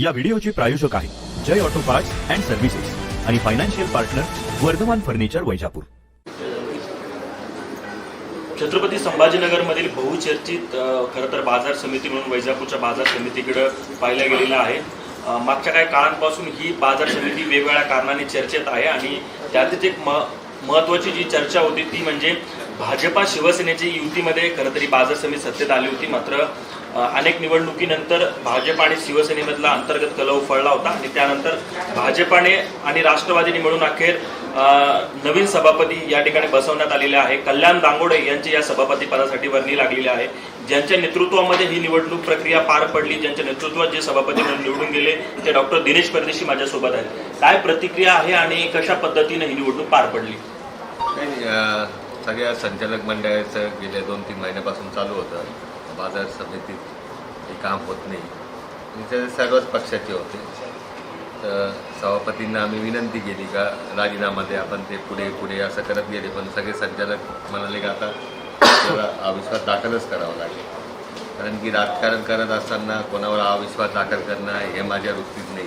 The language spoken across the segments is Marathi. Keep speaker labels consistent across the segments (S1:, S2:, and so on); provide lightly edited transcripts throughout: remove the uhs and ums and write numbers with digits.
S1: या व्हिडिओचे प्रायोजक आहेत Jay auto parts and services आणि financial partner Vardhaman furniture Vaijapur.
S2: छत्रपती संभाजीनगरमधील बहुचर्चित खरं तर बाजार समिती म्हणून वैजापूरच्या बाजार समितीकडे पाहिलं गेलेलं आहे। मागच्या काही काळांपासून ही बाजार समिती वेगवेगळ्या कारणाने चर्चेत आहे आणि त्यातच एक महत्त्वाची जी चर्चा होती ती म्हणजे भाजपा शिवसेनेची युतीमध्ये खरं तरी बाजार समिती सत्तेत आली होती। मात्र अनेक निवडणुकीनंतर भाजप आणि शिवसेनेमधला अंतर्गत कलह उफाळला होता आणि त्यानंतर भाजपाने आणि राष्ट्रवादीने मिळून अखेर नवीन सभापती या ठिकाणी बसवण्यात आलेले आहे। कल्याण दांगोडे यांची या सभापती पदासाठी वर्णी लागलेली आहे। ज्यांच्या नेतृत्वामध्ये ही निवडणूक प्रक्रिया पार पडली, ज्यांच्या नेतृत्वात जे सभापती म्हणून निवडून गेले ते डॉक्टर दिनेश परदेशी माझ्यासोबत आहेत। काय प्रतिक्रिया आहे आणि कशा पद्धतीने ही निवडणूक पार पडली?
S3: सगळ्या संचालक मंडळाचं गेल्या 2-3 महिन्यापासून चालू होतं, बाजार समितीत हे काम होत नाही। ते सर्वच पक्षाचे होते, तर सभापतींना आम्ही विनंती केली का राजीनामा दे, आपण ते पुढे असं करत गेले, पण सगळे संचालक म्हणाले की आता आपल्याला अविश्वास दाखलच करावा लागेल, कारण की राजकारण करत असताना कोणावर अविश्वास दाखल करणं हे माझ्या वृत्तीत नाही।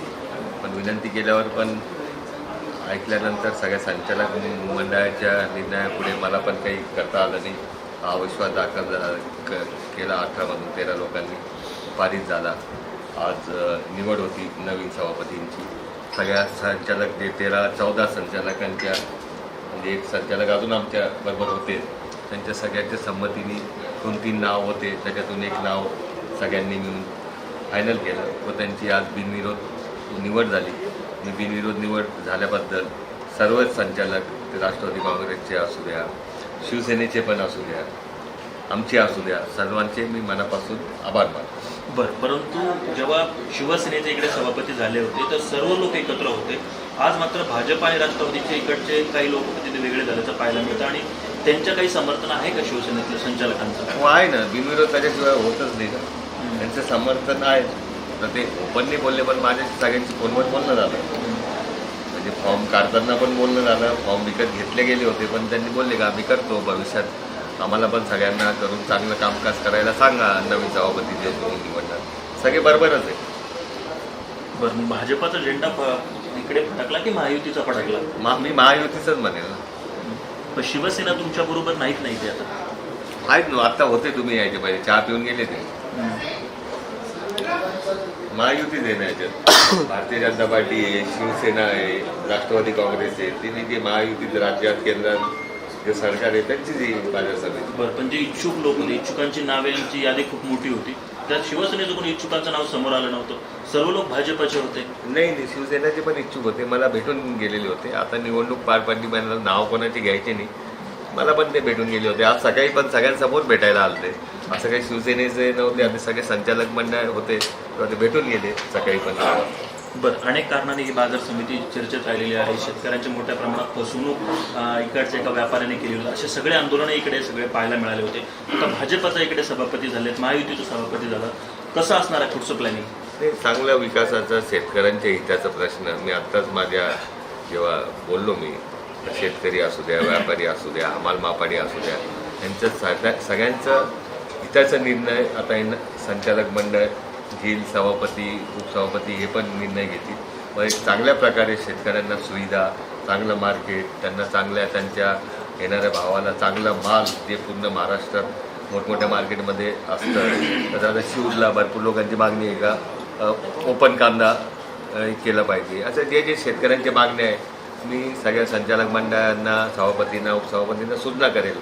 S3: पण विनंती केल्यावर पण ऐकल्यानंतर सगळ्या संचालक मंडळाच्या निर्णयापुढे मला पण काही करता आलं नाही। अविश्वास दाखल केला 18मधून 13 लोकांनी, पारित झाला। आज निवड होती नवीन सभापतींची। सगळ्या संचालक जे 13-14 संचालकांच्या म्हणजे एक संचालक अजून आमच्या बरोबर होते, त्यांच्या सगळ्यांच्या संमतीने 2-3 नाव होते, त्याच्यातून एक नाव सगळ्यांनी मिळून फायनल केलं व त्यांची आज बिनविरोध निवड झाली। आणि बिनविरोध निवड झाल्याबद्दल सर्वच संचालक ते राष्ट्रवादी काँग्रेसचे असू द्या, शिवसेनेचे पण असू द्या, आमचे असू द्या, सर्वांचे मी मनापासून आभार मानतो।
S2: बरं, परंतु जेव्हा शिवसेनेचे इकडे सभापती झाले होते तर सर्व लोक एकत्र होते। आज मात्र भाजप आणि राष्ट्रवादीचे इकडचे काही लोक तिथे वेगळे झाल्याचं पाहायला मिळतं आणि त्यांच्या काही समर्थन आहे का शिवसेनेतल्या संचालकांचं?
S3: आहे ना, बिनविरोध त्याच्याशिवाय होतच नाही ना, त्यांचं समर्थन आहे। तर ते ओपनली बोलले, पण माझ्या सगळ्यांची फोनवर बोलणं झालं, म्हणजे फॉर्म काढताना पण बोलणं झालं, फॉर्म विकत घेतले गेले होते, पण त्यांनी बोलले का आम्ही करतो भविष्यात, आम्हाला पण सगळ्यांना करून चांगलं कामकाज करायला सांगा, नवीन सभापती जे निवडणार सगळे बरोबरच आहे।
S2: बरं, भाजपाचा झेंडा इकडे फडकला की महायुतीचा फडकला?
S3: मी महायुतीचंच म्हणेल ना।
S2: पण शिवसेना तुमच्या बरोबर नाहीत नाही ते आता
S3: आहेत ना, आता होते, तुम्ही यायचे पाहिजे, चहा पिऊन गेले ते। महायुतीच आहे ना याच्यात, भारतीय जनता पार्टी आहे, शिवसेना आहे, राष्ट्रवादी काँग्रेस आहे, तिने जे महायुतीत राज्यात केंद्रात जे सरकार आहे त्यांची जी बाजार समिती।
S2: बरं, पण जे इच्छुक लोक होते, इच्छुकांची नावांची यादी खूप मोठी होती, त्यात शिवसेनेचं कोणी इच्छुकांचं नाव समोर आलं नव्हतं, सर्व लोक भाजपचे होते।
S3: नाही, शिवसेनेचे पण इच्छुक होते, मला भेटून गेलेले होते। आता निवडणूक पार पडली, मला नाव कोणाची घ्यायचे नाही, मला पण ते भेटून गेले होते। आज सकाळी पण सगळ्यांसमोर भेटायला आले, असं काही शिवसेनेचे नव्हते, आता सगळे संचालक मंडळ होते तेव्हा ते भेटून गेले सकाळी पण।
S2: बरं, अनेक कारणाने ही बाजार समिती चर्चेत राहिलेली आहे। शेतकऱ्यांच्या मोठ्या प्रमाणात फसवणूक इकडच्या एका व्यापाऱ्याने केली होती, असे सगळे आंदोलन इकडे सगळे पाहायला मिळाले होते। आता भाजपचा इकडे सभापती झालेत, महायुतीचा सभापती झाला, कसं असणार आहे पुढचं प्लॅनिंग?
S3: ते चांगल्या विकासाचा, शेतकऱ्यांच्या हिताचा प्रश्न मी आत्ताच माझ्या जेव्हा बोललो, मी शेतकरी असू द्या, व्यापारी असू द्या, हमाल मापाडी असू द्या, यांचं सगळ्यांचा हिताचा निर्णय आता संचालक मंडळ घेईल, सभापती उपसभापती हे पण निर्णय घेतील। मग एक चांगल्या प्रकारे शेतकऱ्यांना सुविधा, चांगलं मार्केट, त्यांना चांगल्या त्यांच्या येणाऱ्या भावाला चांगला माल जे पूर्ण महाराष्ट्रात मोठमोठ्या मार्केटमध्ये असतं, तर आता शिवला भरपूर लोकांची मागणी आहे का ओपन कांदा केला पाहिजे, असं जे जे शेतकऱ्यांच्या मागण्या आहे मी सगळ्या संचालक मंडळांना, सभापतींना, उपसभापतींना सूचना करेल,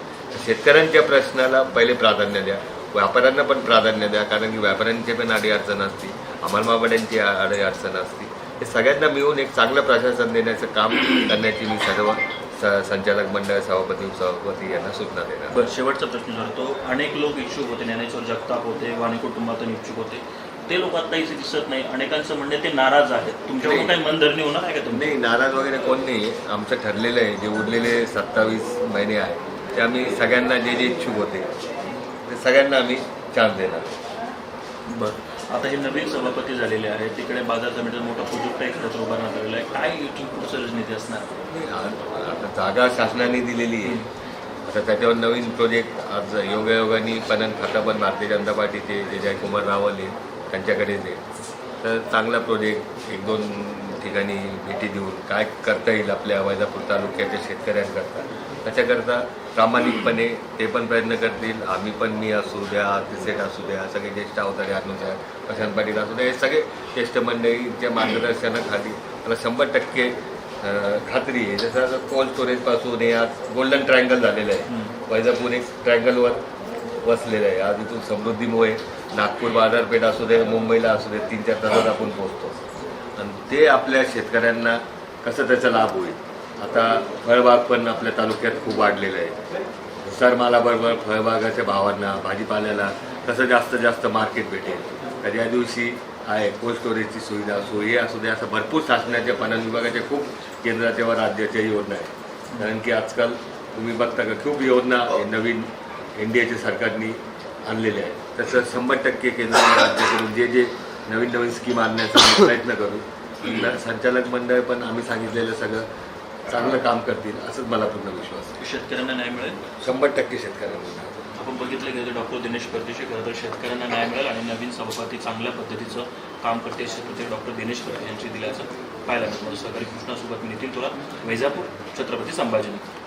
S3: शेतकऱ्यांच्या प्रश्नाला पहिले प्राधान्य द्या, व्यापाऱ्यांना पण प्राधान्य द्या, कारण की व्यापाऱ्यांची पण अडीअडचण असते, अंमलमापड्यांची अडीअडचण असते, हे सगळ्यांना मिळून एक चांगलं प्रशासन देण्याचं काम करण्याची मी सर्व संचालक मंडळ, सभापती, उपसभापती यांना सूचना देणार।
S2: बरं, शेवटचा प्रश्न करतो, अनेक लोक इच्छुक होते, ज्ञानेश्वर जगताप होते, वाणी कुटुंबातून इच्छुक होते, ते लोक आता इथे दिसत नाही, अनेकांचं म्हणणे ते नाराज आहेत, तुमच्याकडून काही मनधरणी होणार आहे का? तुम्ही
S3: नाही, नाराज वगैरे कोण नाही आहे, आमचं ठरलेलं आहे, जे उरलेले 27 महिने आहेत ते आम्ही सगळ्यांना जे जे इच्छुक होते ते सगळ्यांना आम्ही चान्स देणार।
S2: बरं, आता हे नवीन सभापती झालेले आहेत, तिकडे बाजार समितीचा मोठा प्रोजेक्ट एक खरं उभारण्यात आलेला आहे, काय इथून पुढचं रणनीती असणार?
S3: आता जागा शासनाने दिलेली आहे, आता त्याच्यावर नवीन प्रोजेक्ट आज योगायोगाने पणन खातं पण भारतीय जनता पार्टीचे जे जयकुमार रावल आहे त्यांच्याकडेच आहे, तर चांगला प्रोजेक्ट 1-2 ठिकाणी भेटी देऊन काय करता येईल आपल्या वैजापूर तालुक्याच्या शेतकऱ्यांकरता त्याच्याकरता प्रामाणिकपणे ते पण प्रयत्न करतील. आम्ही पण, मी असू द्या, तिसेट असू द्या, सगळे ज्येष्ठ अवतारे अनुसार प्रशांत पाटील असू द्या, हे सगळे ज्येष्ठ मंडळींच्या मार्गदर्शनाखाली मला 100% खात्री आहे. जसं आता कोल्ड स्टोरेजपासून हे आज गोल्डन ट्रायंगल झालेलं आहे. वैजापूर एक ट्रायंगलवर वसलेलं आहे. आज इथून समृद्धीमुळे नागपूर बाजारपेठ असू दे, मुंबईला असू दे, 3-4 तासात आपण पोहोचतो आणि ते आपल्या शेतकऱ्यांना कसं त्याचा लाभ होईल. आता फळबाग पण आपल्या तालुक्यात खूप वाढलेलं आहे. सरमालाबरोबर फळबागाच्या भावांना, भाजीपाल्याला कसं जास्त मार्केट भेटेल. तर या दिवशी आहे कोल्ड स्टोरेजची सुविधा सोयी असू द्या, असं भरपूर शासनाच्या पणन विभागाच्या खूप केंद्राच्या व राज्याच्या योजना आहेत. कारण की आजकाल तुम्ही बघता का खूप योजना नवीन इंडियाच्या सरकारने आणलेल्या आहेत. तसं 100% केंद्र राज्याकडून जे नवीन स्कीम आणण्याचा आम्ही प्रयत्न करू. संचालक मंडळ पण आम्ही सांगितलेलं सगळं चांगलं काम करतील असंच मला पूर्ण विश्वास आहे.
S2: शेतकऱ्यांना न्याय मिळेल
S3: 100% शेतकऱ्यांना.
S2: आपण बघितलं गेलं डॉक्टर दिनेश परदेशी खरं तर शेतकऱ्यांना न्याय मिळेल आणि नवीन सभापती चांगल्या पद्धतीचं काम करते असे डॉक्टर दिनेश परदेशी यांची दिल्याचं पाहायला मिळतं. सहकारी कृष्णासोबत नितीन तुला, वैजापूर, छत्रपती संभाजीनगर.